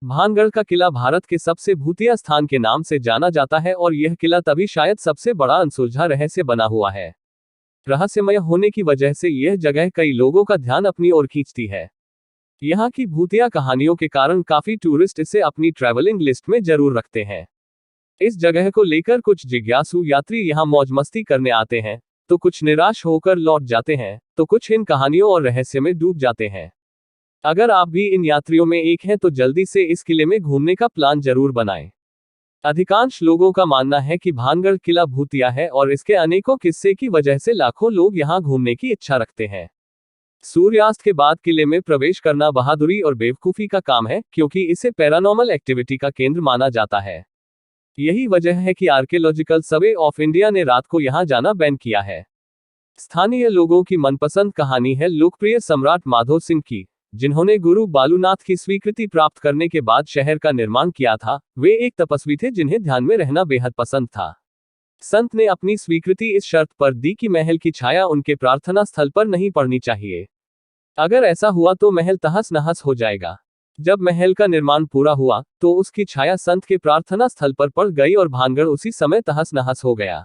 भानगढ़ का किला भारत के सबसे भूतिया स्थान के नाम से जाना जाता है और यह किला तभी शायद सबसे बड़ा अनसुलझा रहस्य बना हुआ है। रहस्यमय होने की वजह से यह जगह कई लोगों का ध्यान अपनी ओर खींचती है। यहाँ की भूतिया कहानियों के कारण काफी टूरिस्ट इसे अपनी ट्रैवलिंग लिस्ट में जरूर रखते हैं। इस जगह को लेकर कुछ जिज्ञासु यात्री यहाँ मौज मस्ती करने आते हैं, तो कुछ निराश होकर लौट जाते हैं, तो कुछ इन कहानियों और रहस्य में डूब जाते हैं। अगर आप भी इन यात्रियों में एक हैं तो जल्दी से इस किले में घूमने का प्लान जरूर बनाएं। अधिकांश लोगों का मानना है कि भानगढ़ किला भूतिया है और इसके अनेकों किस्से की वजह से लाखों लोग यहाँ घूमने की इच्छा रखते हैं। सूर्यास्त के बाद किले में प्रवेश करना बहादुरी और बेवकूफी का काम है, क्योंकि इसे पैरानॉर्मल एक्टिविटी का केंद्र माना जाता है। यही वजह है कि आर्कियोलॉजिकल सर्वे ऑफ इंडिया ने रात को यहां जाना बैन किया है। स्थानीय लोगों की मनपसंद कहानी है लोकप्रिय सम्राट माधो सिंह की, जिन्होंने गुरु बालूनाथ की स्वीकृति प्राप्त करने के बाद शहर का निर्माण किया था। वे एक तपस्वी थे जिन्हें ध्यान में रहना बेहद पसंद था। संत ने अपनी स्वीकृति इस शर्त पर दी कि महल की छाया उनके प्रार्थना स्थल पर नहीं पड़नी चाहिए। अगर ऐसा हुआ तो महल तहस नहस हो जाएगा। जब महल का निर्माण पूरा हुआ तो उसकी छाया संत के प्रार्थना स्थल पर पड़ गई और भानगढ़ उसी समय तहस नहस हो गया।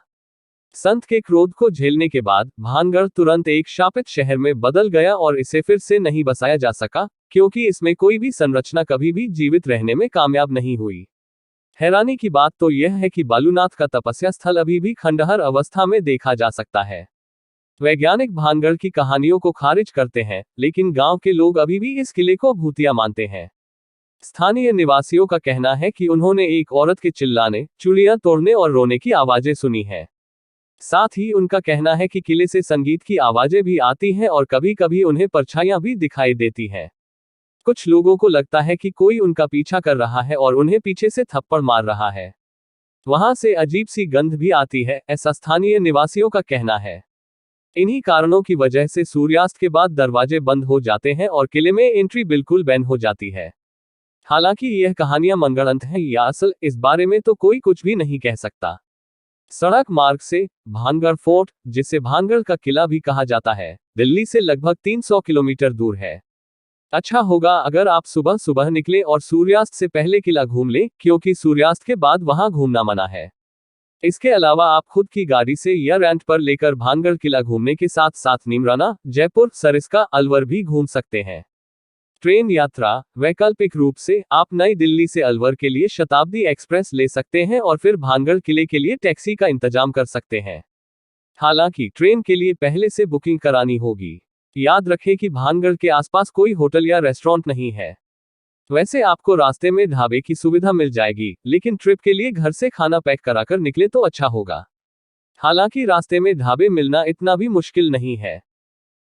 संत के क्रोध को झेलने के बाद भानगढ़ तुरंत एक शापित शहर में बदल गया और इसे फिर से नहीं बसाया जा सका, क्योंकि इसमें कोई भी संरचना कभी भी जीवित रहने में कामयाब नहीं हुई। हैरानी की बात तो यह है कि बालूनाथ का तपस्या स्थल अभी भी खंडहर अवस्था में देखा जा सकता है। वैज्ञानिक भानगढ़ की कहानियों को खारिज करते हैं, लेकिन गांव के लोग अभी भी इस किले को भूतिया मानते हैं। स्थानीय निवासियों का कहना है कि उन्होंने एक औरत के चिल्लाने, चूड़ियां तोड़ने और रोने की आवाजें सुनी हैं। साथ ही उनका कहना है कि किले से संगीत की आवाजें भी आती हैं और कभी कभी उन्हें परछाइयां भी दिखाई देती हैं। कुछ लोगों को लगता है कि कोई उनका पीछा कर रहा है और उन्हें पीछे से थप्पड़ मार रहा है। वहां से अजीब सी गंध भी आती है, ऐसा स्थानीय निवासियों का कहना है। इन्हीं कारणों की वजह से सूर्यास्त के बाद दरवाजे बंद हो जाते हैं और किले में एंट्री बिल्कुल बैन हो जाती है। हालांकि यह कहानियां मनगढ़ंत हैं या असल, इस बारे में तो कोई कुछ भी नहीं कह सकता। सड़क मार्ग से भानगढ़ फोर्ट, जिसे भानगढ़ का किला भी कहा जाता है, दिल्ली से लगभग 300 किलोमीटर दूर है। अच्छा होगा अगर आप सुबह सुबह निकले और सूर्यास्त से पहले किला घूम लें, क्योंकि सूर्यास्त के बाद वहां घूमना मना है। इसके अलावा आप खुद की गाड़ी से या रेंट पर लेकर भानगढ़ किला घूमने के साथ साथ नीमराना, जयपुर, सरिस्का, अलवर भी घूम सकते हैं। ट्रेन यात्रा वैकल्पिक रूप से आप नई दिल्ली से अलवर के लिए शताब्दी एक्सप्रेस ले सकते हैं और फिर भानगढ़ किले के लिए टैक्सी का इंतजाम कर सकते हैं। हालांकि ट्रेन के लिए पहले से बुकिंग करानी होगी। याद रखें कि भानगढ़ के आसपास कोई होटल या रेस्टोरेंट नहीं है। वैसे आपको रास्ते में ढाबे की सुविधा मिल जाएगी, लेकिन ट्रिप के लिए घर से खाना पैक कराकर निकले तो अच्छा होगा। हालांकि रास्ते में ढाबे मिलना इतना भी मुश्किल नहीं है।